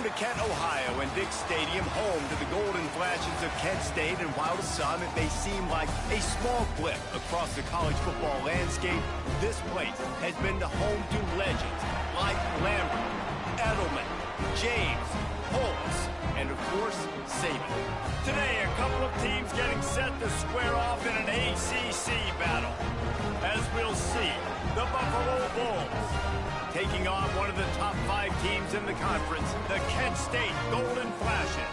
Welcome to Kent, Ohio, and Dick Stadium, home to the Golden Flashes of Kent State. And while to some it may seem like a small blip across the college football landscape, this place has been the home to legends like Lambert, Edelman, James, Holtz, and of course, Saban. Today, a couple of teams getting set to square off in an ACC battle. As we'll see, the Buffalo Bulls taking on one of the top 5 teams in the conference, the Kent State Golden Flashes.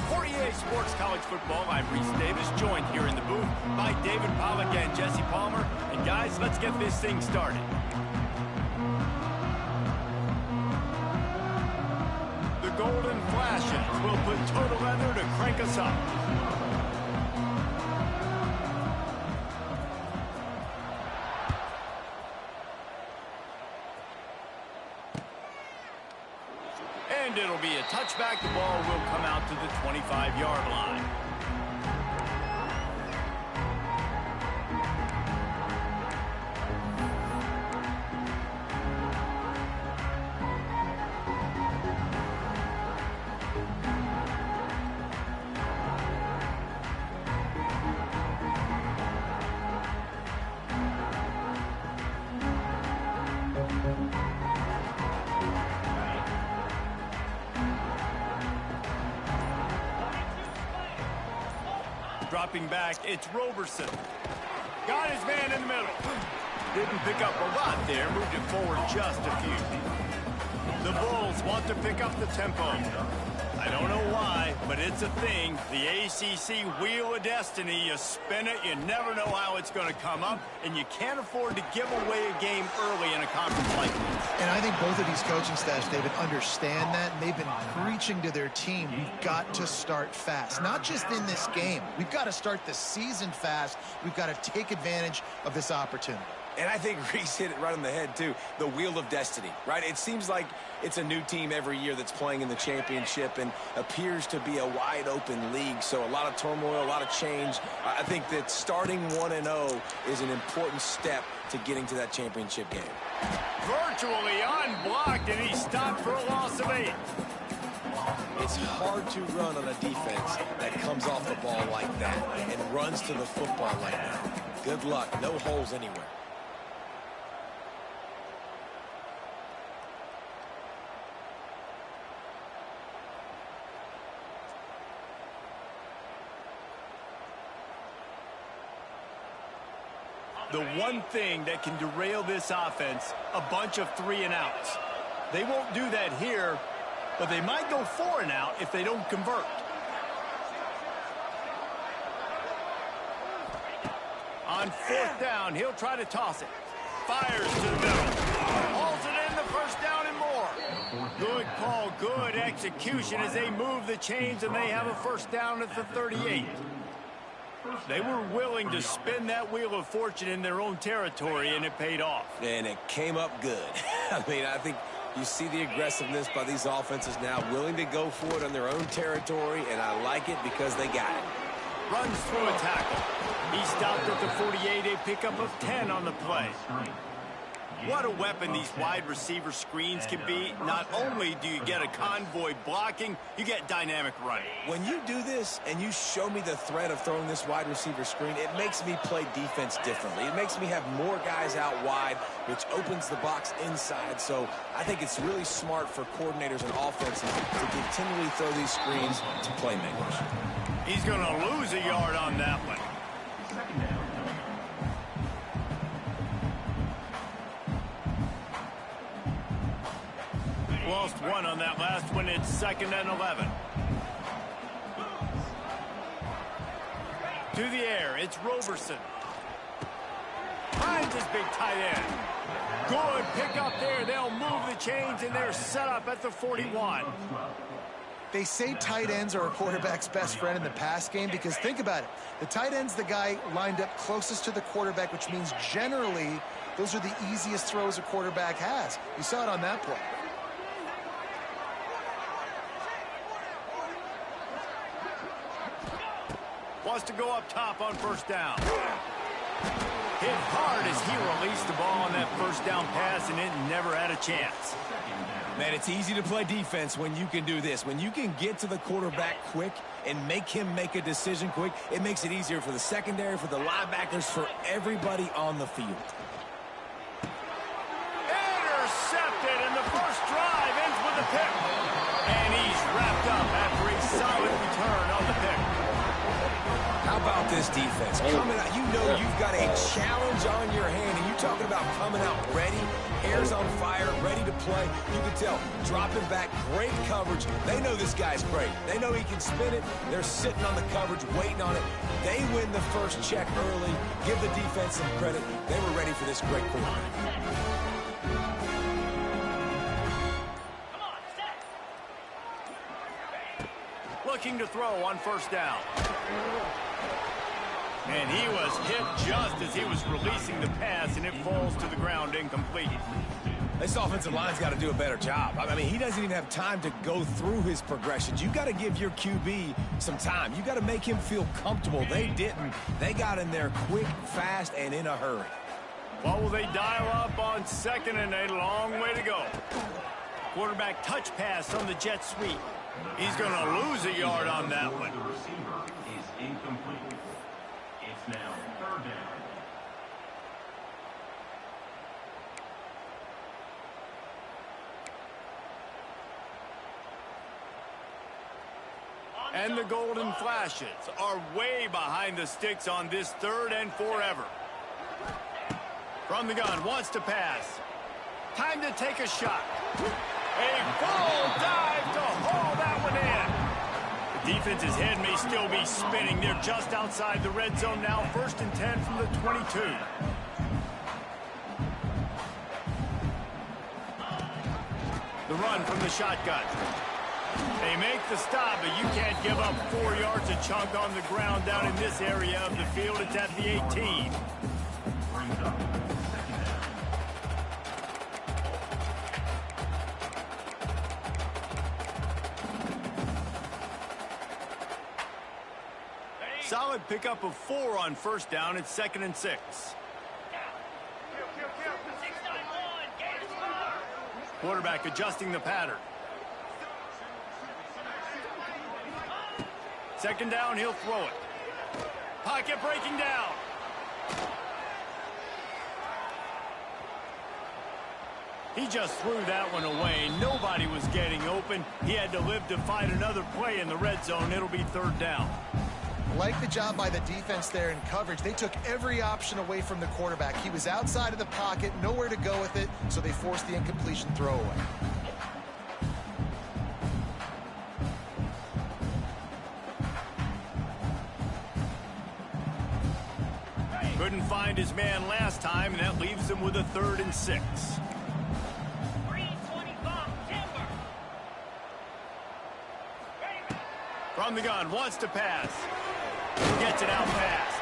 For EA Sports College Football, I'm Reese Davis, joined here in the booth by David Pollack and Jesse Palmer. And guys, let's get this thing started. The Golden Flashes will put total leather to crank us up. And it'll be a touchback. The ball will come out to the 25-yard line. Dropping back, it's Roberson. Got his man in the middle. Didn't pick up a lot there, moved it forward just a few. The Bulls want to pick up the tempo. I don't know why, but it's a thing. The ACC Wheel of Destiny, you spin it, you never know how it's going to come up, and you can't afford to give away a game early in a conference like this. And I think both of these coaching staffs, David, understand that, and they've been preaching to their team, we've got to start fast. Not just in this game. We've got to start the season fast. We've got to take advantage of this opportunity. And I think Reese hit it right on the head, too. The Wheel of Destiny, right? It seems like it's a new team every year that's playing in the championship and appears to be a wide-open league. So a lot of turmoil, a lot of change. I think that starting 1-0 is an important step to getting to that championship game. Virtually unblocked, and he stopped for a loss of 8. It's hard to run on a defense that comes off the ball like that and runs to the football like that. Good luck. No holes anywhere. The one thing that can derail this offense, a bunch of 3-and-outs. They won't do that here, but they might go 4-and-out if they don't convert. On 4th down, he'll try to toss it. Fires to the middle. Hauls it in, the first down and more. Good call, good execution as they move the chains, and they have a first down at the 38. They were willing to spin that wheel of fortune in their own territory, and it paid off. And it came up good. I mean, I think you see the aggressiveness by these offenses now, willing to go for it on their own territory, and I like it because they got it. Runs through a tackle. He stopped at the 48, a pickup of 10 on the play. What a weapon these wide receiver screens can be. Not only do you get a convoy blocking, you get dynamic running. When you do this and you show me the threat of throwing this wide receiver screen, it makes me play defense differently. It makes me have more guys out wide, which opens the box inside. So I think it's really smart for coordinators and offenses to continually throw these screens to playmakers. He's going to lose a yard on that one. Lost 1 on that last one. It's 2nd and 11. To the air, it's Roberson. Finds his big tight end. Good pick up there. They'll move the chains, and they're set up at the 41. They say tight ends are a quarterback's best friend in the pass game because think about it. The tight end's the guy lined up closest to the quarterback, which means generally those are the easiest throws a quarterback has. You saw it on that play. Wants to go up top on 1st down. He hit hard as he released the ball on that first down pass, and it never had a chance. Man, it's easy to play defense when you can do this. When you can get to the quarterback quick and make him make a decision quick, it makes it easier for the secondary, for the linebackers, for everybody on the field. Intercepted, and the first drive ends with a pick. And he's wrapped up after a solid return on the pick. How about this defense? Coming out, you know you've got a challenge on your hand, and you're talking about coming out ready, hair's on fire, ready to play. You can tell, dropping back, great coverage. They know this guy's great. They know he can spin it. They're sitting on the coverage, waiting on it. They win the first check early. Give the defense some credit. They were ready for this great quarterback. Looking to throw on first down. And he was hit just as he was releasing the pass, and it falls to the ground incomplete. This offensive line's got to do a better job. I mean, he doesn't even have time to go through his progressions. You got to give your QB some time. You got to make him feel comfortable. They didn't. They got in there quick, fast, and in a hurry. What will they dial up on second and a long way to go? Quarterback touch pass on the jet sweep. He's going to lose a yard on that one. The receiver is incomplete. It's now third down. And the Golden Flashes are way behind the sticks on this third and forever. From the gun, wants to pass. Time to take a shot. A full dive to haul that one in. The defense's head may still be spinning. They're just outside the red zone now. 1st and 10 from the 22. The run from the shotgun. They make the stop, but you can't give up 4 yards a chunk on the ground down in this area of the field. It's at the 18. Solid pickup of 4 on first down. It's 2nd and 6. Quarterback adjusting the pattern. 2nd down, he'll throw it. Pocket breaking down. He just threw that one away. Nobody was getting open. He had to live to find another play in the red zone. It'll be 3rd down. Like the job by the defense there in coverage. They took every option away from the quarterback. He was outside of the pocket, nowhere to go with it, so they forced the incompletion throwaway. Couldn't find his man last time, and that leaves him with a 3rd and 6. From the gun, wants to pass. Gets it out fast.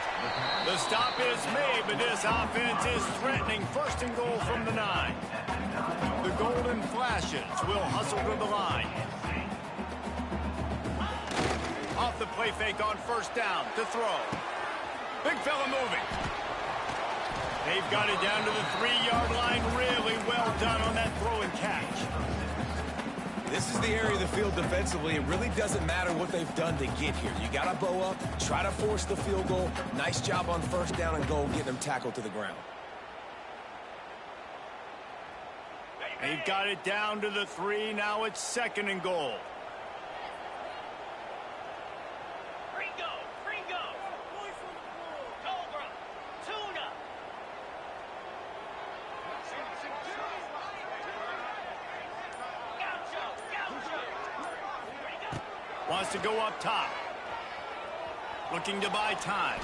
The stop is made, but this offense is threatening. 1st and goal from the 9. The Golden Flashes will hustle to the line. Off the play fake on 1st down to throw. Big fella moving. They've got it down to the 3-yard line. Really well done on that throw and catch. This is the area of the field defensively. It really doesn't matter what they've done to get here. You got to bow up, try to force the field goal. Nice job on 1st down and goal, getting them tackled to the ground. They've got it down to the 3. Now it's 2nd and goal. Wants to go up top. Looking to buy time.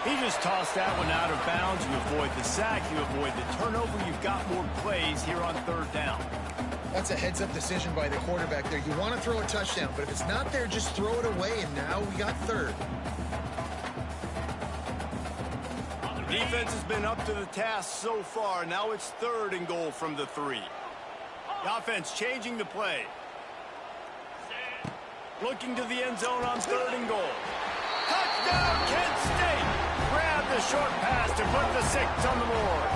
He just tossed that one out of bounds. You avoid the sack. You avoid the turnover. You've got more plays here on 3rd down. That's a heads-up decision by the quarterback there. You want to throw a touchdown, but if it's not there, just throw it away, and now we got 3rd. The defense has been up to the task so far. Now it's 3rd and goal from the 3. The offense changing the play. Looking to the end zone on 3rd and goal. Touchdown, Kent State! short pass to put the 6 on the board.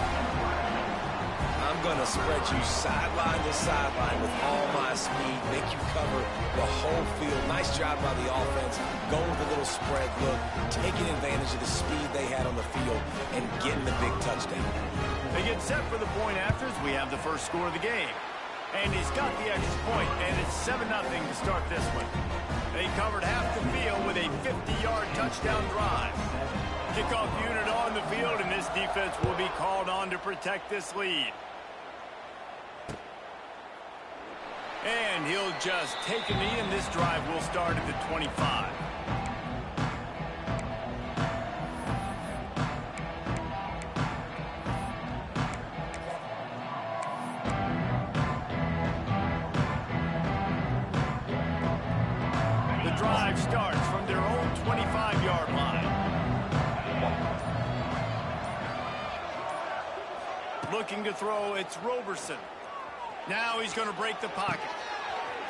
I'm going to spread you sideline to sideline with all my speed, make you cover the whole field. Nice job by the offense, going with a little spread look, taking advantage of the speed they had on the field, and getting the big touchdown. They get set for the point afters. We have the first score of the game. And he's got the extra point, and it's 7-0 to start this one. They covered half the field with a 50-yard touchdown drive. Kickoff unit on the field, and this defense will be called on to protect this lead. And he'll just take a knee, and this drive will start at the 25. The drive starts from their own 25-yard line. Looking to throw, it's Roberson. Now he's going to break the pocket.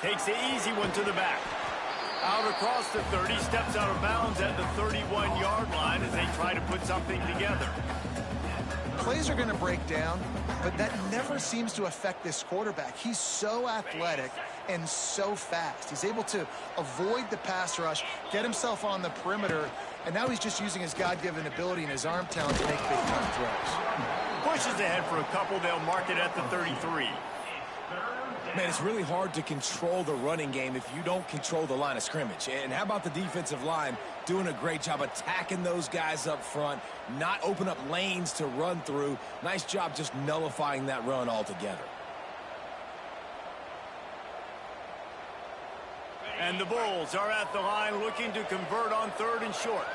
Takes the easy one to the back. Out across the 30, steps out of bounds at the 31-yard line as they try to put something together. Plays are going to break down, but that never seems to affect this quarterback. He's so athletic and so fast. He's able to avoid the pass rush, get himself on the perimeter, and now he's just using his God-given ability and his arm talent to make big-time throws. Pushes ahead for a couple. They'll mark it at the 33. Man, it's really hard to control the running game if you don't control the line of scrimmage. And how about the defensive line doing a great job attacking those guys up front, not open up lanes to run through. Nice job just nullifying that run altogether. And the Bulls are at the line looking to convert on 3rd and short.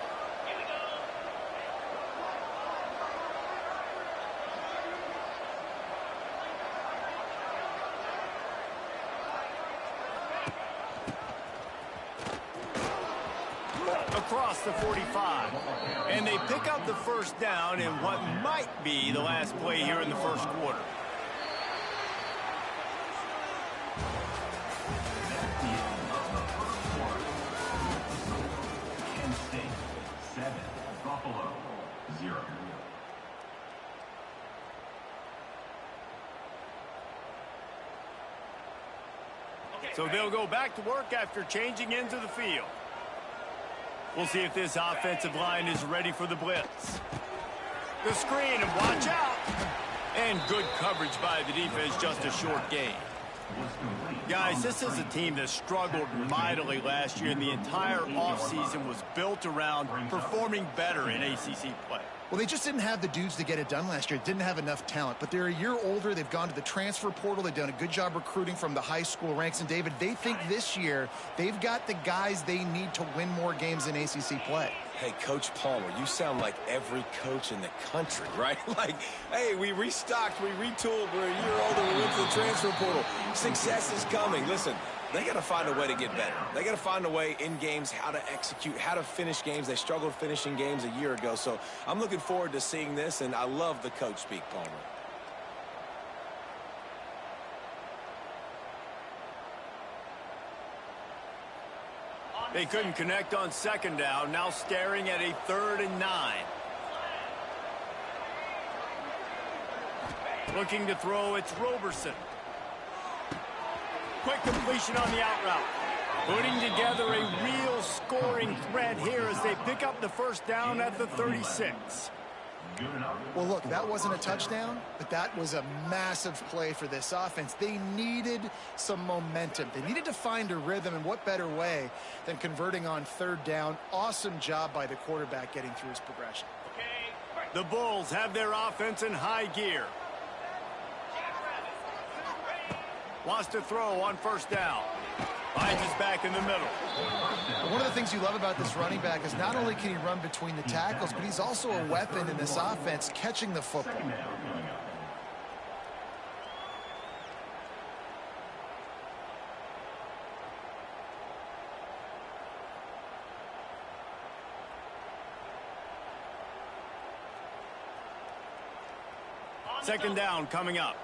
Across the 45. And they pick up the first down in what might be the last play here in the first quarter. Penn State 7, Buffalo 0. So they'll go back to work after changing into the field. We'll see if this offensive line is ready for the blitz. The screen, and watch out. And good coverage by the defense, just a short gain. Guys, this is a team that struggled mightily last year, and the entire offseason was built around performing better in ACC play. Well, they just didn't have the dudes to get it done last year. Didn't have enough talent. But they're a year older. They've gone to the transfer portal. They've done a good job recruiting from the high school ranks. And, David, they think this year they've got the guys they need to win more games in ACC play. Hey, Coach Palmer, you sound like every coach in the country, right? Like, hey, we restocked, we retooled, we're a year older, we went to the transfer portal. Success is coming. Listen, they got to find a way to get better. They got to find a way in games how to execute, how to finish games. They struggled finishing games a year ago. So I'm looking forward to seeing this, and I love the coach speak, Palmer. They couldn't connect on 2nd down. Now staring at a 3rd and 9. Looking to throw, it's Roberson. Quick completion on the out route. Putting together a real scoring threat here as they pick up the first down at the 36. Well, look, that wasn't a touchdown, but that was a massive play for this offense. They needed some momentum. They needed to find a rhythm, and what better way than converting on 3rd down. Awesome job by the quarterback getting through his progression. The Bulls have their offense in high gear. Wants to throw on 1st down. Finds his back in the middle. One of the things you love about this running back is not only can he run between the tackles, but he's also a weapon in this offense catching the football. Second down coming up.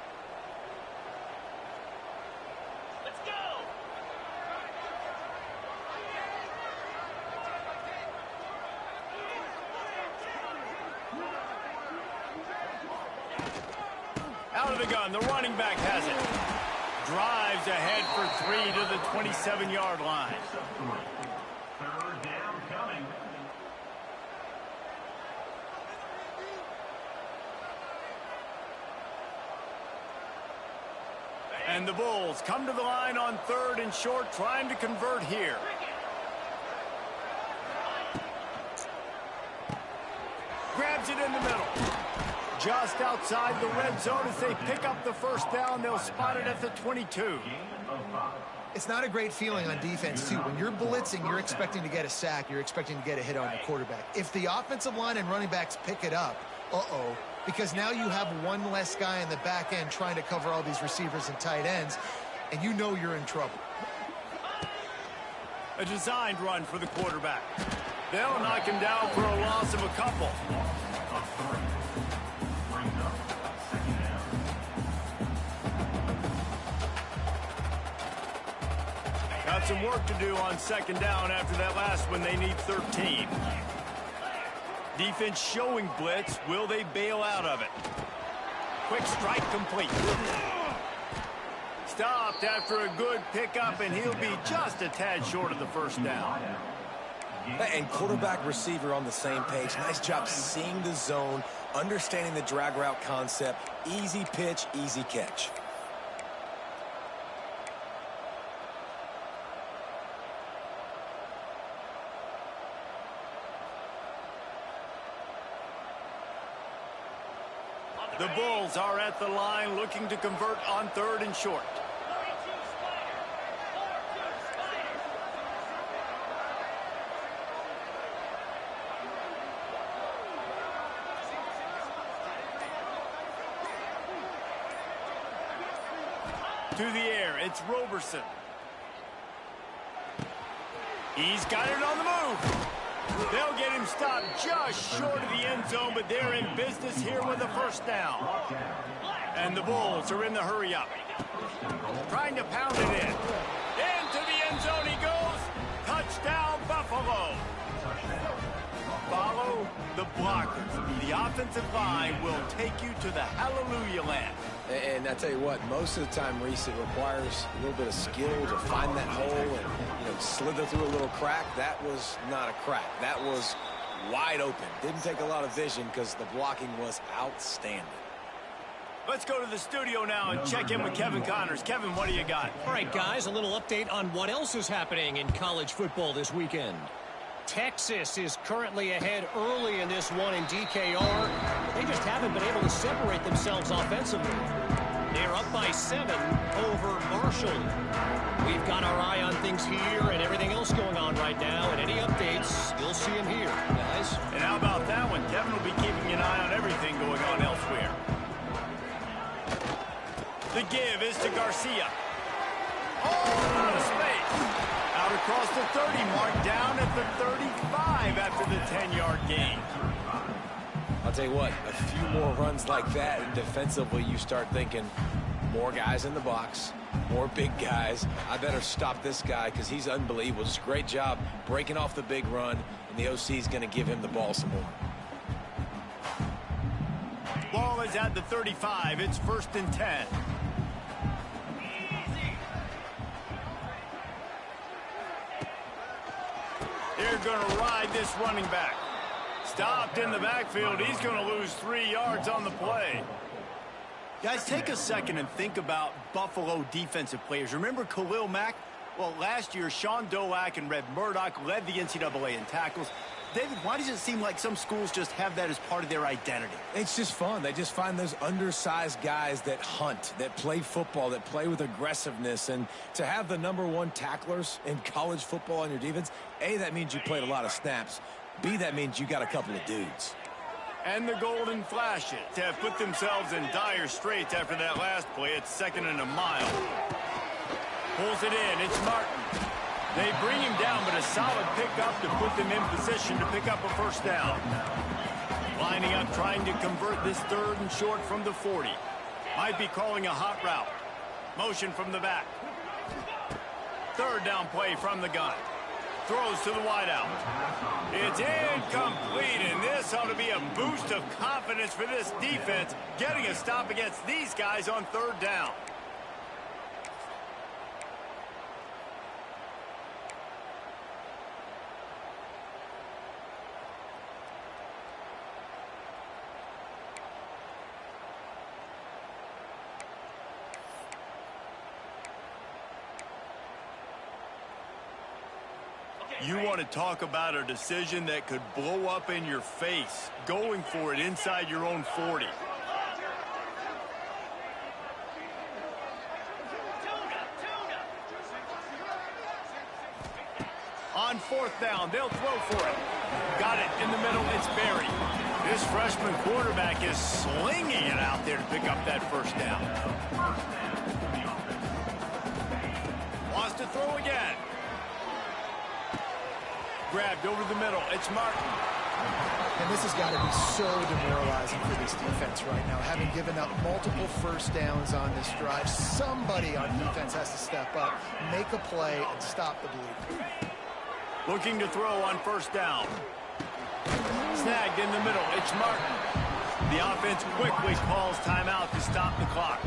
Out of the gun, the running back has it. Drives ahead for 3 to the 27-yard line. Third down coming. And the Bulls come to the line on 3rd and short, trying to convert here. Grabs it in the middle. Just outside the red zone as they pick up the first down. They'll spot it at the 22. It's not a great feeling on defense, too. When you're blitzing, you're expecting to get a sack. You're expecting to get a hit on your quarterback. If the offensive line and running backs pick it up, because now you have one less guy in the back end trying to cover all these receivers and tight ends, and you know you're in trouble. A designed run for the quarterback. They'll knock him down for a loss of a couple. Got some work to do on 2nd down after that last one. They need 13. Defense showing blitz. Will they bail out of it? Quick strike complete. Stopped after a good pickup, and he'll be just a tad short of the first down. And quarterback receiver on the same page. Nice job seeing the zone, understanding the drag route concept. Easy pitch, easy catch. The Bulls are at the line looking to convert on 3rd and short. To the air, it's Roberson. He's got it on the move. They'll get him stopped just short of the end zone, but they're in business here with a first down. And the Bulls are in the hurry up. Trying to pound it in. Into the end zone he goes. Touchdown, Buffalo. Follow the blockers. The offensive line will take you to the hallelujah land. And I tell you what, most of the time, Reese, it requires a little bit of skill to find that hole and, slither through a little crack. That was not a crack. That was wide open. Didn't take a lot of vision because the blocking was outstanding. Let's go to the studio now and check in with Kevin Connors. Kevin, what do you got? All right, guys, a little update on what else is happening in college football this weekend. Texas is currently ahead early in this one in DKR. They just haven't been able to separate themselves offensively. They're up by 7 over Marshall. We've got our eye on things here and everything else going on right now. And any updates, you'll see them here, guys. And how about that one? Kevin will be keeping an eye on everything going on elsewhere. The give is to Garcia. Oh, space. Out across the 30 mark, down at the 35 after the 10-yard gain. I'll tell you what, a few more runs like that, and defensively you start thinking, more guys in the box, more big guys. I better stop this guy because he's unbelievable. Just a great job breaking off the big run, and the OC is going to give him the ball some more. Ball is at the 35. It's 1st and 10. They're going to ride this running back. Stopped in the backfield. He's going to lose 3 yards on the play. Guys, take a second and think about Buffalo defensive players. Remember Khalil Mack? Well, last year, Sean Doak and Red Murdoch led the NCAA in tackles. David, why does it seem like some schools just have that as part of their identity? It's just fun. They just find those undersized guys that hunt, that play football, that play with aggressiveness. And to have the #1 tacklers in college football on your defense, A, that means you played a lot of snaps. B, that means you got a couple of dudes. And the Golden Flashes have put themselves in dire straits after that last play. It's 2nd and a mile. Pulls it in. It's Martin. They bring him down, but a solid pickup to put them in position to pick up a first down. Lining up, trying to convert this 3rd and short from the 40. Might be calling a hot route. Motion from the back. 3rd down play from the gun. Throws to the wideout. It's incomplete, and this ought to be a boost of confidence for this defense, getting a stop against these guys on third down. You want to talk about a decision that could blow up in your face, going for it inside your own 40. On fourth down, they'll throw for it. Got it in the middle, it's buried. This freshman quarterback is slinging it out there to pick up that first down. Wants to throw again. Grabbed over the middle. It's Martin. And this has got to be so demoralizing for this defense right now. Having given up multiple first downs on this drive, somebody on defense has to step up, make a play, and stop the bleeding. Looking to throw on first down. Snagged in the middle. It's Martin. The offense quickly calls timeout to stop the clock.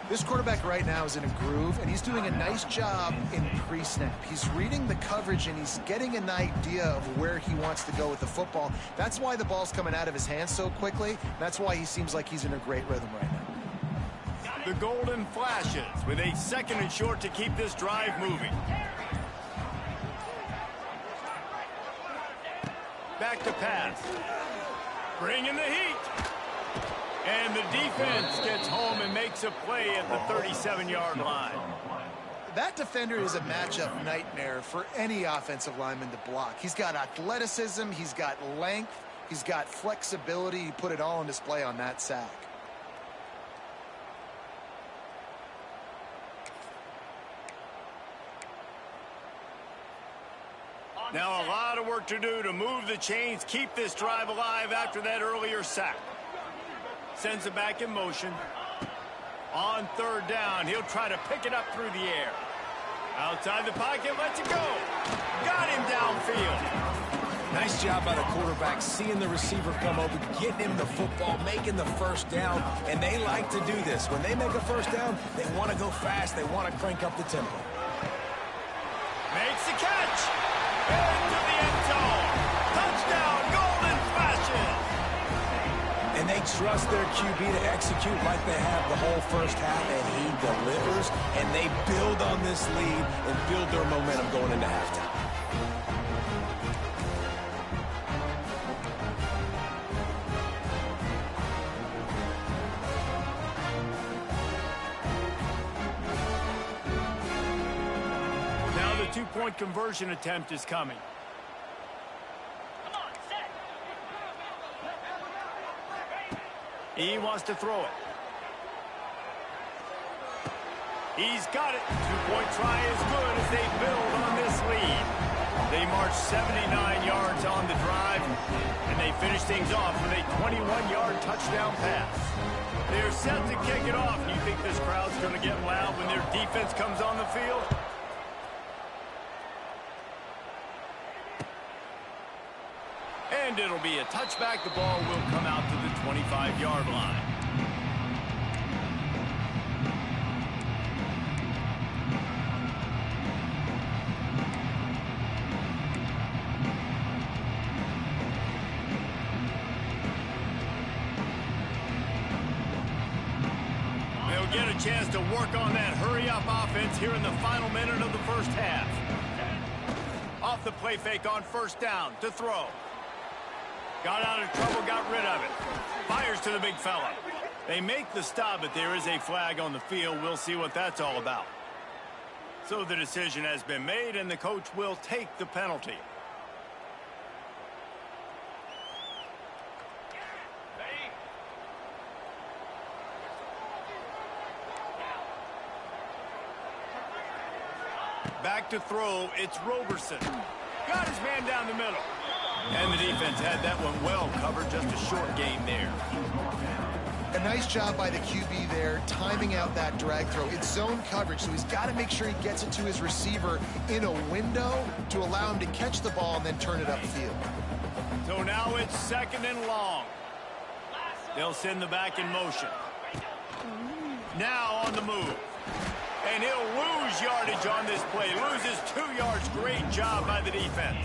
This quarterback right now is in a groove, and he's doing a nice job in pre-snap. He's reading the coverage, and he's getting an idea of where he wants to go with the football. That's why the ball's coming out of his hands so quickly. That's why he seems like he's in a great rhythm right now. The golden flashes with a second and short to keep this drive moving. Back to pass. Bringing the heat. And the defense gets home and makes a play at the 37-yard line. That defender is a matchup nightmare for any offensive lineman to block. He's got athleticism, he's got length, he's got flexibility. He put it all on display on that sack. Now a lot of work to do to move the chains, keep this drive alive after that earlier sack. Sends it back in motion. On third down, he'll try to pick it up through the air. Outside the pocket, lets it go. Got him downfield. Nice job by the quarterback, seeing the receiver come over, getting him the football, making the first down, and they like to do this. When they make a first down, they want to go fast. They want to crank up the tempo. Makes the catch. Into the end zone. Touchdown, golden flashes. And they trust their QB to execute like they have the whole first half, and he delivers, and they build on this lead and build their momentum going into halftime. Now the two-point conversion attempt is coming. He wants to throw it. He's got it. Two-point try is good as they build on this lead. They march 79 yards on the drive, and they finish things off with a 21-yard touchdown pass. They're set to kick it off. You think this crowd's going to get loud when their defense comes on the field? And it'll be a touchback. The ball will come out to the 25-yard line. They'll get a chance to work on that hurry-up offense here in the final minute of the first half. Off the play fake on first down to throw. Got out of trouble, got rid of it. Fires to the big fella. They make the stop, but there is a flag on the field. We'll see what that's all about. So the decision has been made, and the coach will take the penalty. Back to throw, it's Roberson. Got his man down the middle. And the defense had that one well covered, just a short game there. And nice job by the QB there, timing out that drag throw. It's zone coverage, so he's got to make sure he gets it to his receiver in a window to allow him to catch the ball and then turn it upfield. So now it's 2nd and long. They'll send the back in motion. Now on the move. And he'll lose yardage on this play. Loses 2 yards. Great job by the defense.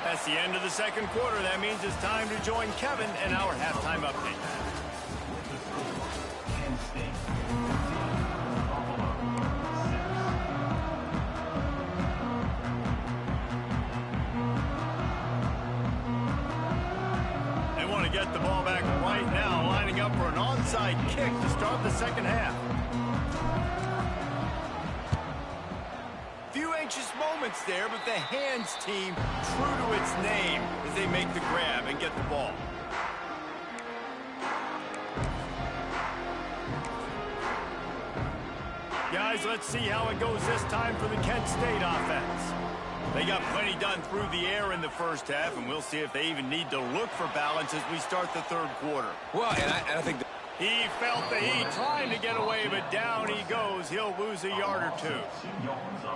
That's the end of the 2nd quarter. That means it's time to join Kevin in our halftime update. They want to get the ball back right now, lining up for an onside kick to start the 2nd half. Few anxious moments there, but the hands team true to its name as they make the grab and get the ball. Guys, let's see how it goes this time for the Kent State offense. They got plenty done through the air in the 1st half, and we'll see if they even need to look for balance as we start the 3rd quarter. Well, and I think he felt the heat trying to get away, but down he goes. He'll lose a yard or 2.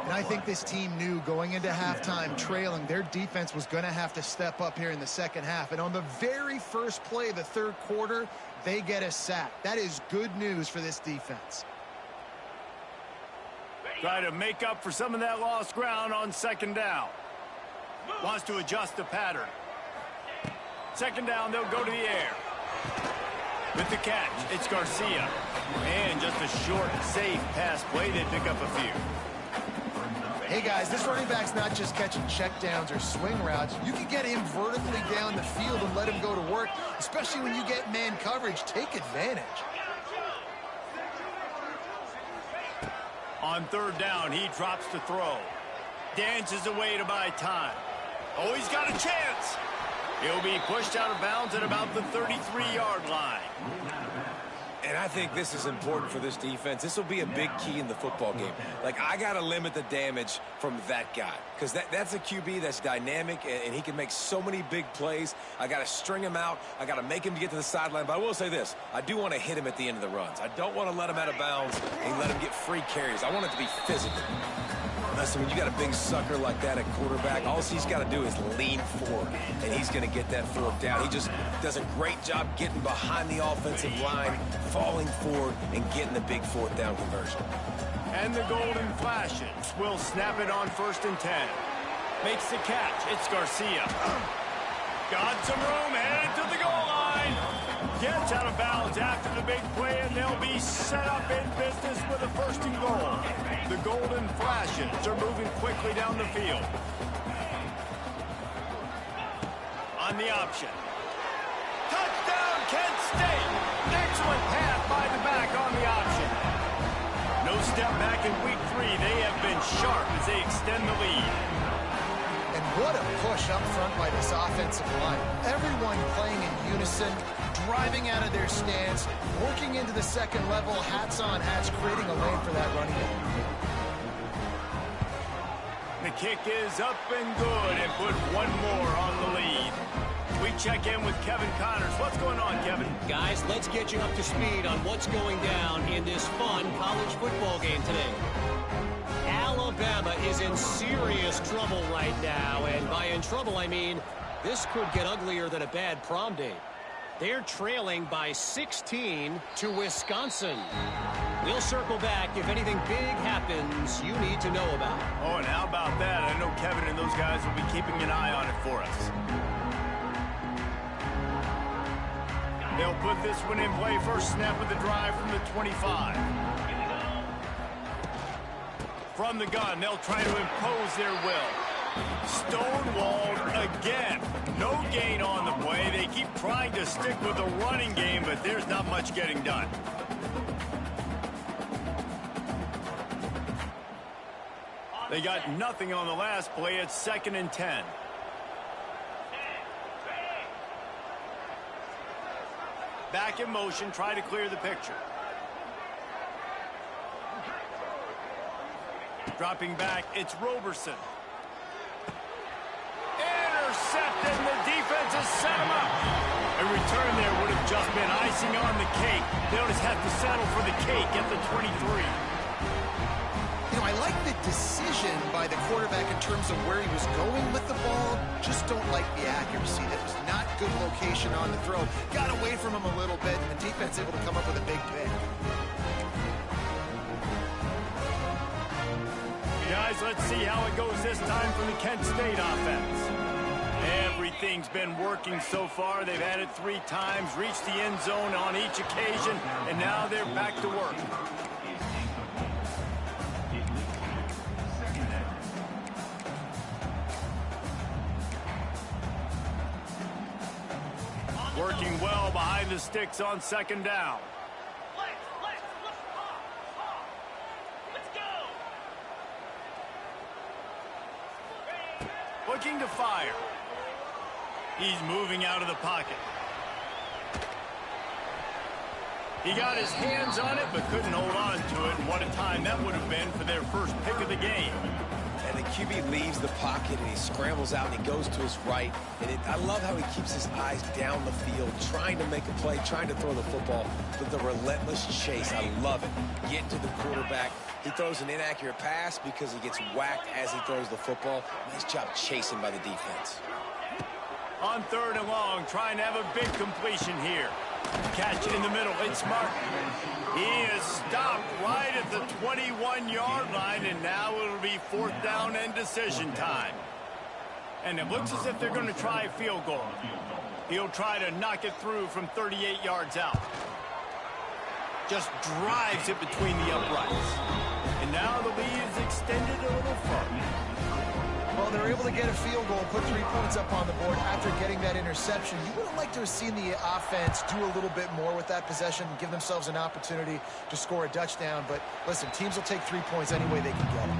And I think this team knew going into halftime trailing, their defense was going to have to step up here in the 2nd half. And on the very first play of the 3rd quarter, they get a sack. That is good news for this defense. Try to make up for some of that lost ground on 2nd down. Wants to adjust the pattern. 2nd down, they'll go to the air. With the catch, it's Garcia. And just a short, safe pass play. They pick up a few. Hey, guys, this running back's not just catching checkdowns or swing routes. You can get him vertically down the field and let him go to work, especially when you get man coverage. Take advantage. On 3rd down, he drops to throw. Dances away to buy time. Oh, he's got a chance. He'll be pushed out of bounds at about the 33-yard line. And I think this is important for this defense. This will be a big key in the football game. Like, I got to limit the damage from that guy because that's a QB that's dynamic, and he can make so many big plays. I got to string him out. I got to make him get to the sideline. But I will say this. I do want to hit him at the end of the runs. I don't want to let him out of bounds and let him get free carries. I want it to be physical. Listen, when you got a big sucker like that at quarterback, all he's got to do is lean forward, and he's going to get that 4th down. He just does a great job getting behind the offensive line, falling forward, and getting the big 4th down conversion. And the golden flashes will snap it on 1st and 10. Makes the catch. It's Garcia. Got some room, headed to the goal line. Gets out of bounds after the big play, and they'll be set up in business with a 1st and goal. The golden flashes are moving quickly down the field. On the option. Touchdown, Kent State! Excellent pass by the back on the option. No step back in week 3. They have been sharp as they extend the lead. And what a push up front by this offensive line. Everyone playing in unison, driving out of their stance, working into the 2nd level, hats on hats, creating a lane for that running back. The kick is up and good and put one more on the lead. We check in with Kevin Connors. What's going on, Kevin? Guys, let's get you up to speed on what's going down in this fun college football game today. Alabama is in serious trouble right now, and by in trouble, I mean this could get uglier than a bad prom date. They're trailing by 16 to Wisconsin. We'll circle back if anything big happens you need to know about. Oh, and how about that? I know Kevin and those guys will be keeping an eye on it for us. They'll put this one in play. First snap of the drive from the 25. From the gun, they'll try to impose their will. Stonewalled again. No gain on the play. They keep trying to stick with the running game, but there's not much getting done. They got nothing on the last play. It's 2nd and 10. Back in motion, try to clear the picture. Dropping back, it's Roberson. Intercepted, and the defense has set him up. A return there would have just been icing on the cake. They'll just have to settle for the cake at the 23. You know, I like the decision by the quarterback in terms of where he was going with the ball. Just don't like the accuracy. That was not good location on the throw. Got away from him a little bit, and the defense able to come up with a big pick. Guys, let's see how it goes this time for the Kent State offense. Everything's been working so far. They've had it 3 times, reached the end zone on each occasion, and now they're back to work. Working well behind the sticks on 2nd down. Looking to fire. He's moving out of the pocket. He got his hands on it, but couldn't hold on to it. And what a time that would have been for their first pick of the game. And the QB leaves the pocket, and he scrambles out, and he goes to his right. And I love how he keeps his eyes down the field, trying to make a play, trying to throw the football. But the relentless chase, I love it. Get to the quarterback. He throws an inaccurate pass because he gets whacked as he throws the football. Nice job chasing by the defense. On 3rd and long, trying to have a big completion here. Catch in the middle. It's Martin. He is stopped right at the 21-yard line, and now it'll be 4th down and decision time. And it looks as if they're going to try a field goal. He'll try to knock it through from 38 yards out. Just drives it between the uprights. And now the lead is extended a little further. Well, they're able to get a field goal, put 3 points up on the board after getting that interception. You would have liked to have seen the offense do a little bit more with that possession and give themselves an opportunity to score a touchdown. But listen, teams will take 3 points any way they can get it.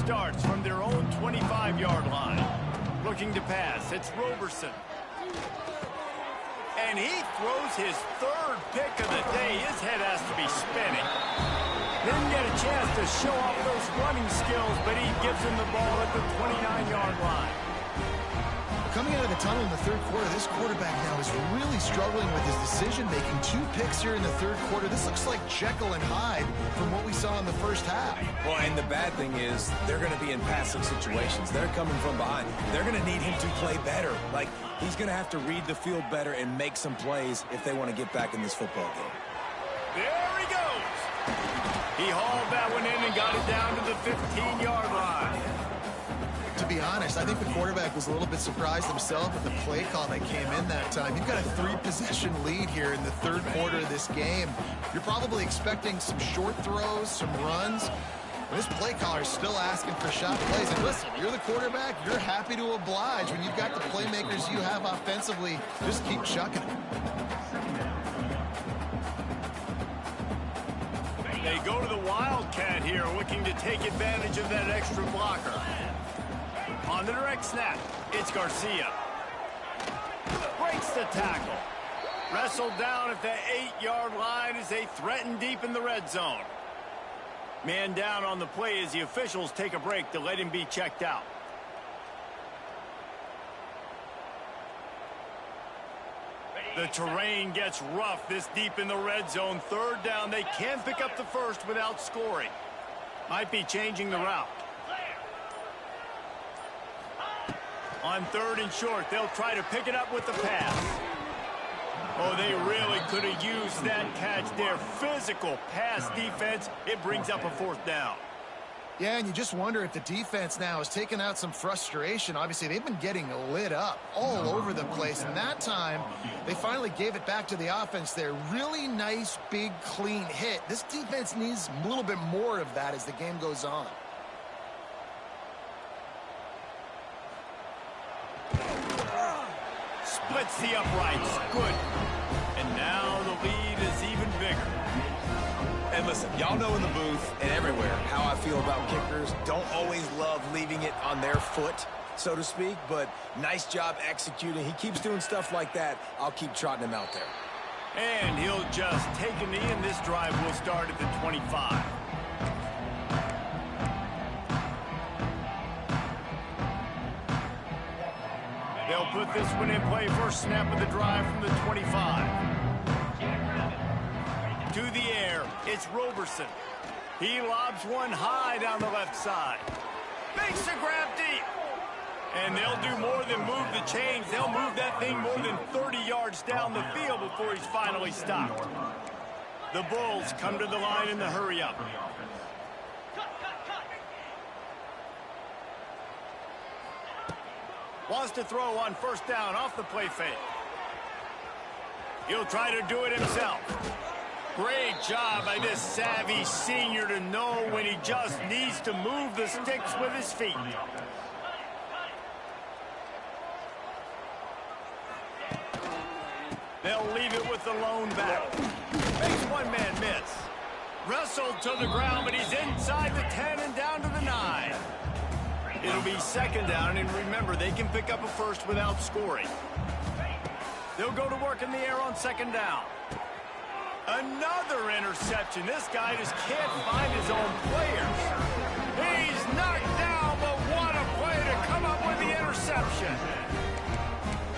Starts from their own 25-yard line. Looking to pass, it's Roberson. And he throws his 3rd pick of the day. His head has to be spinning. Didn't get a chance to show off those running skills, but he gives him the ball at the 29-yard line. Coming out of the tunnel in the 3rd quarter, this quarterback now is really struggling with his decision-making. 2 picks here in the 3rd quarter. This looks like Jekyll and Hyde from what we saw in the 1st half. Well, and the bad thing is they're going to be in passing situations. They're coming from behind. They're going to need him to play better. Like, he's going to have to read the field better and make some plays if they want to get back in this football game. There he goes. He hauled that one in and got it down to the 15-yard line. To be honest, I think the quarterback was a little bit surprised himself with the play call that came in that time. You've got a 3-possession lead here in the 3rd quarter of this game. You're probably expecting some short throws, some runs. This play caller is still asking for shot plays. And listen, you're the quarterback. You're happy to oblige. When you've got the playmakers you have offensively, just keep chucking it. They go to the Wildcat here, looking to take advantage of that extra blocker. On the direct snap, it's Garcia. Breaks the tackle. Wrestled down at the 8-yard line as they threaten deep in the red zone. Man down on the play as the officials take a break to let him be checked out. The terrain gets rough this deep in the red zone. 3rd down, they can't pick up the first without scoring. Might be changing the route. On 3rd and short, they'll try to pick it up with the pass. Oh, they really could have used that catch there. Physical pass defense. It brings up a 4th down. Yeah, and you just wonder if the defense now has taken out some frustration. Obviously, they've been getting lit up all over the place. And that time, they finally gave it back to the offense there. Really nice, big, clean hit. This defense needs a little bit more of that as the game goes on. splits the uprights. Good. And now the lead is even bigger. And listen, y'all know in the booth and everywhere how I feel about kickers. Don't always love leaving it on their foot, so to speak, but nice job executing. He keeps doing stuff like that. I'll keep trotting him out there. And he'll just take a knee, and this drive will start at the 25. They'll put this one in play. First snap of the drive from the 25. To the air, it's Roberson. He lobs one high down the left side. Makes the grab deep. And they'll do more than move the chains. They'll move that thing more than 30 yards down the field before he's finally stopped. The Bulls come to the line in the hurry-up. Wants to throw on first down off the play fake. He'll try to do it himself. Great job by this savvy senior to know when he just needs to move the sticks with his feet. They'll leave it with the lone back. Makes one man miss. Wrestled to the ground, but he's inside the 10 and down to the 9. It'll be second down, and remember, they can pick up a first without scoring. They'll go to work in the air on second down. Another interception. This guy just can't find his own players. He's knocked down, but what a play to come up with the interception.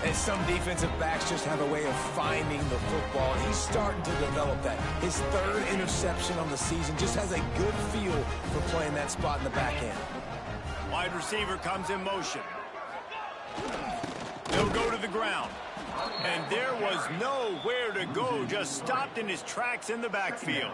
And some defensive backs just have a way of finding the football, and he's starting to develop that. His third interception on the season, just has a good feel for playing that spot in the back end. Wide receiver comes in motion. They'll go to the ground. And there was nowhere to go, just stopped in his tracks in the backfield.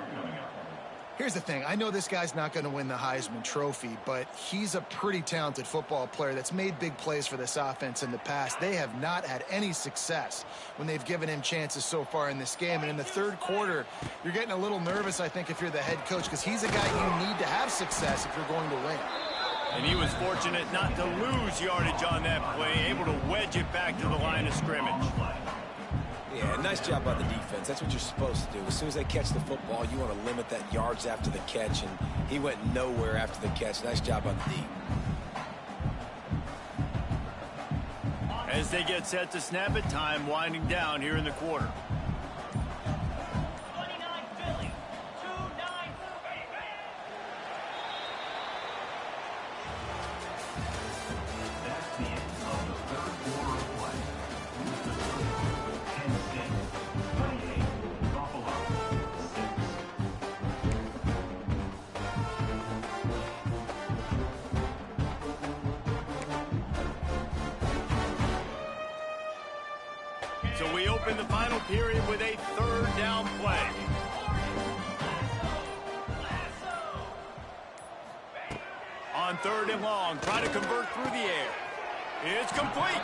Here's the thing. I know this guy's not going to win the Heisman Trophy, but he's a pretty talented football player that's made big plays for this offense in the past. They have not had any success when they've given him chances so far in this game. And in the third quarter, you're getting a little nervous, I think, if you're the head coach, because he's a guy you need to have success if you're going to win. And he was fortunate not to lose yardage on that play, able to wedge it back to the line of scrimmage. Yeah, nice job by the defense. That's what you're supposed to do. As soon as they catch the football, you want to limit that yards after the catch, and he went nowhere after the catch. Nice job on the D. As they get set to snap it, time winding down here in the quarter. So we open the final period with a third down play. On third and long, try to convert through the air. It's complete.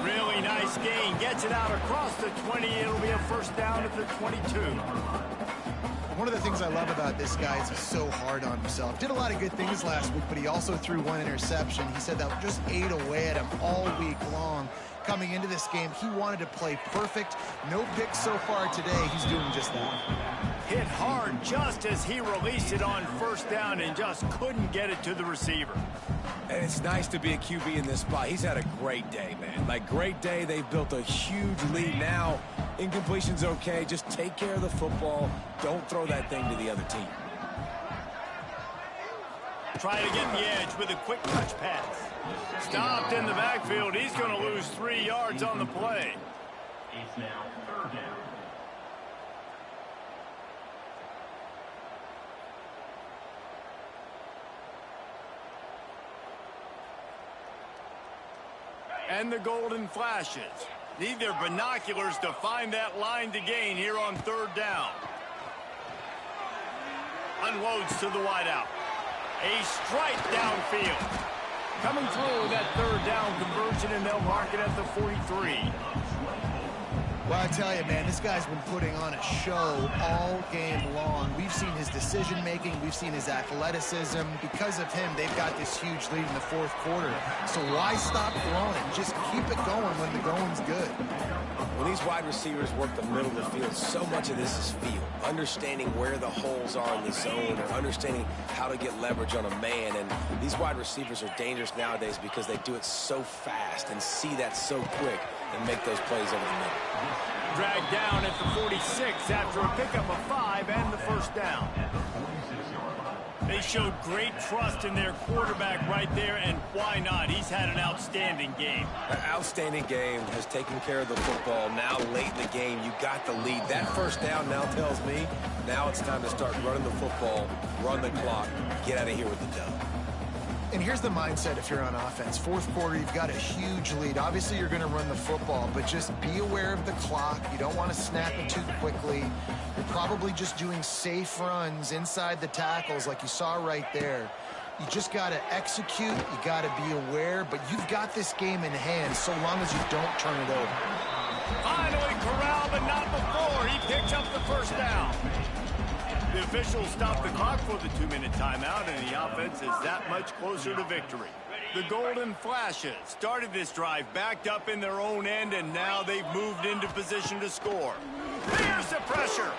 Really nice gain. Gets it out across the 20. It'll be a first down at the 22. One of the things I love about this guy is he's so hard on himself. Did a lot of good things last week, but he also threw one interception. He said that just ate away at him all week long. Coming into this game, he wanted to play perfect. No picks so far today. He's doing just that. Hit hard just as he released it on first down and just couldn't get it to the receiver. And it's nice to be a QB in this spot. He's had a great day, man. Like, great day. They've built a huge lead. Now, incompletion's okay. Just take care of the football. Don't throw that thing to the other team. Try to get the edge with a quick touch pass. Stopped in the backfield. He's going to lose 3 yards on the play. It's now third down. And the golden flashes. Need their binoculars to find that line to gain here on third down. Unloads to the wideout. A strike downfield. Coming through that third down conversion, and they'll mark it at the 43. Well, I tell you, man, this guy's been putting on a show all game long. We've seen his decision-making. We've seen his athleticism. Because of him, they've got this huge lead in the fourth quarter. So why stop throwing it? Just keep it going when the going's good. When these wide receivers work the middle of the field, so much of this is feel. Understanding where the holes are in the zone or understanding how to get leverage on a man. And these wide receivers are dangerous nowadays because they do it so fast and see that so quick and make those plays over the middle. Dragged down at the 46 after a pickup of 5 and the first down. They showed great trust in their quarterback right there, and why not? He's had an outstanding game. An outstanding game, has taken care of the football. Now late in the game, you got the lead. That first down now tells me now it's time to start running the football, run the clock, get out of here with the dub. And here's the mindset if you're on offense. Fourth quarter, you've got a huge lead. Obviously, you're going to run the football, but just be aware of the clock. You don't want to snap it too quickly. You're probably just doing safe runs inside the tackles like you saw right there. You just got to execute. You got to be aware, but you've got this game in hand so long as you don't turn it over. Finally corralled, but not before. He picks up the first down. The officials stopped the clock for the 2-minute timeout, and the offense is that much closer to victory. The Golden Flashes started this drive backed up in their own end, and now they've moved into position to score. Here's the pressure.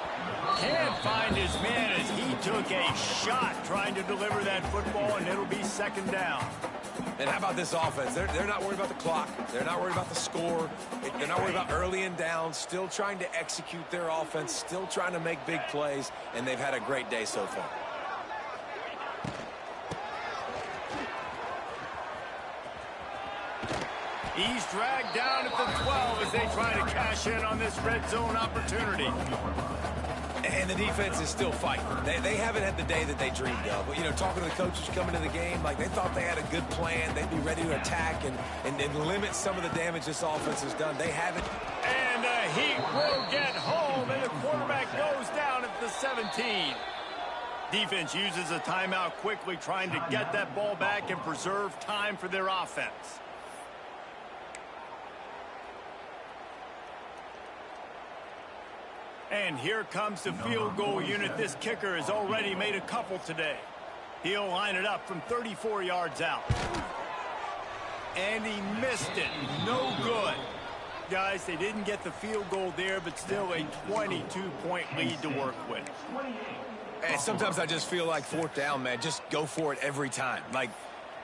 Can't find his man as he took a shot trying to deliver that football, and it'll be second down. And how about this offense? They're not worried about the clock. They're not worried about the score. They're not worried about early and down. Still trying to execute their offense. Still trying to make big plays. And they've had a great day so far. He's dragged down at the 12 as they try to cash in on this red zone opportunity. And the defense is still fighting. They haven't had the day that they dreamed of. But, you know, talking to the coaches coming to the game, like they thought they had a good plan. They'd be ready to attack and limit some of the damage this offense has done. They haven't. And the Heat will get home, and the quarterback goes down at the 17. Defense uses a timeout quickly, trying to get that ball back and preserve time for their offense. And here comes the field goal unit. This kicker has already made a couple today. He'll line it up from 34 yards out. And he missed it. No good. Guys, they didn't get the field goal there, but still a 22-point lead to work with. And sometimes I just feel like fourth down, man, just go for it every time. Like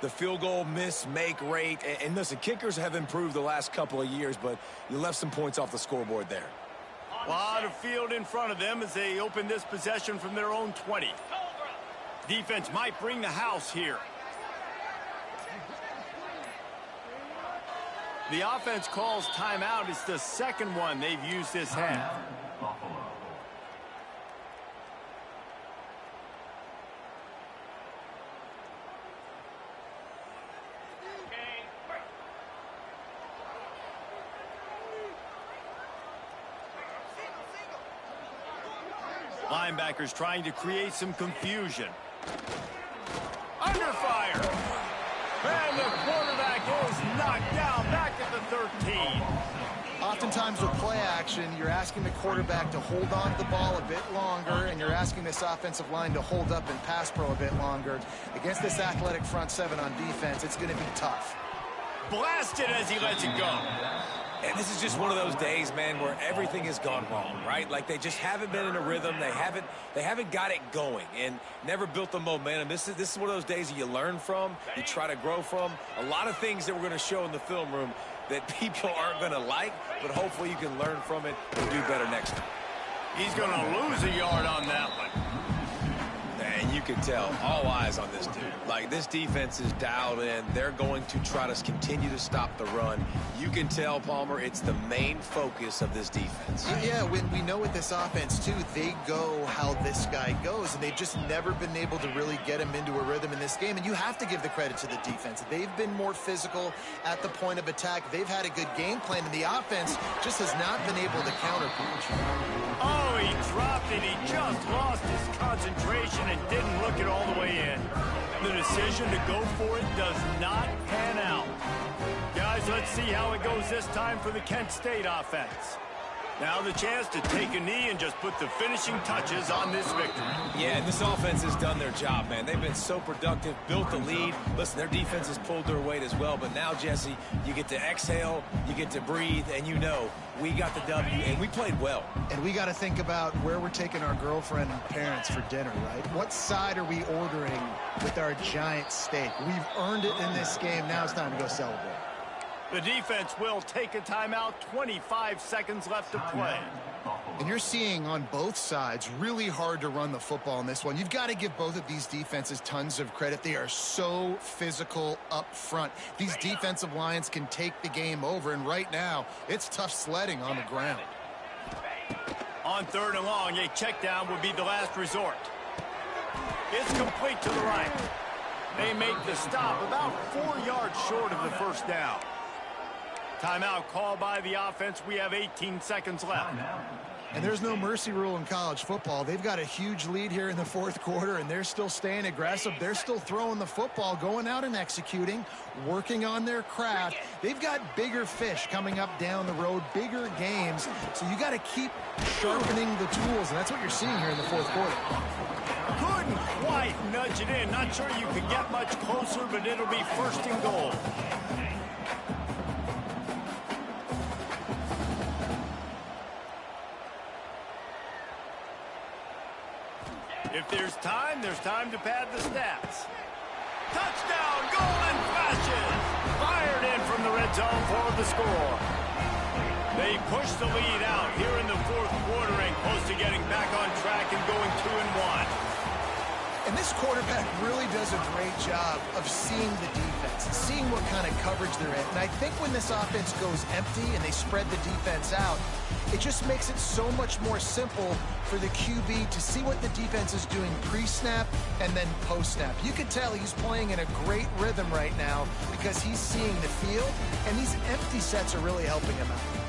the field goal miss, make rate. And listen, kickers have improved the last couple of years, but you left some points off the scoreboard there. A lot of field in front of them as they open this possession from their own 20. Defense might bring the house here. The offense calls timeout. It's the second one they've used this half. Linebackers trying to create some confusion. Under fire. And the quarterback is knocked down back at the 13. Oftentimes with play action, you're asking the quarterback to hold on to the ball a bit longer, and you're asking this offensive line to hold up and pass pro a bit longer. Against this athletic front seven on defense, it's going to be tough. Blasted as he lets it go. And this is just one of those days, man, where everything has gone wrong, right? Like they just haven't been in a rhythm. They haven't got it going and never built the momentum. This is one of those days that you learn from, you try to grow from. A lot of things that we're going to show in the film room that people aren't going to like, but hopefully you can learn from it and do better next time. He's going to lose a yard on that one. And you can tell, all eyes on this dude. Like, this defense is dialed in. They're going to try to continue to stop the run. You can tell, Palmer, it's the main focus of this defense. Yeah, when we know with this offense, too, they go how this guy goes, and they've just never been able to really get him into a rhythm in this game. And you have to give the credit to the defense. They've been more physical at the point of attack. They've had a good game plan, and the offense just has not been able to counterpunch. Oh, he dropped it. He just lost his concentration and didn't look it all the way in. The decision to go for it does not pan out. Guys, let's see how it goes this time for the Kent State offense. Now the chance to take a knee and just put the finishing touches on this victory. Yeah, and this offense has done their job, man. They've been so productive, built the lead. Listen, their defense has pulled their weight as well. But now, Jesse, you get to exhale, you get to breathe, and you know we got the W, and we played well. And we got to think about where we're taking our girlfriend and parents for dinner, right? What side are we ordering with our giant steak? We've earned it in this game. Now it's time to go celebrate. The defense will take a timeout. 25 seconds left to play. And you're seeing on both sides really hard to run the football in this one. You've got to give both of these defenses tons of credit. They are so physical up front. These defensive lines can take the game over, and right now it's tough sledding on the ground. On 3rd and long, a check down would be the last resort. It's complete to the right. They make the stop about 4 yards short of the first down. Timeout called by the offense. We have 18 seconds left. And there's no mercy rule in college football. They've got a huge lead here in the 4th quarter, and they're still staying aggressive. They're still throwing the football, going out and executing, working on their craft. They've got bigger fish coming up down the road, bigger games. So you got to keep sharpening the tools, and that's what you're seeing here in the 4th quarter. Couldn't quite nudge it in. Not sure you could get much closer, but it'll be 1st and goal. If there's time to pad the stats. Touchdown, Golden Flashes! Fired in from the red zone for the score. They push the lead out here in the 4th quarter and close to getting back on track and going 2-1. And this quarterback really does a great job of seeing the defense, seeing what kind of coverage they're in. And I think when this offense goes empty and they spread the defense out, it just makes it so much more simple for the QB to see what the defense is doing pre-snap and then post-snap. You can tell he's playing in a great rhythm right now because he's seeing the field, and these empty sets are really helping him out.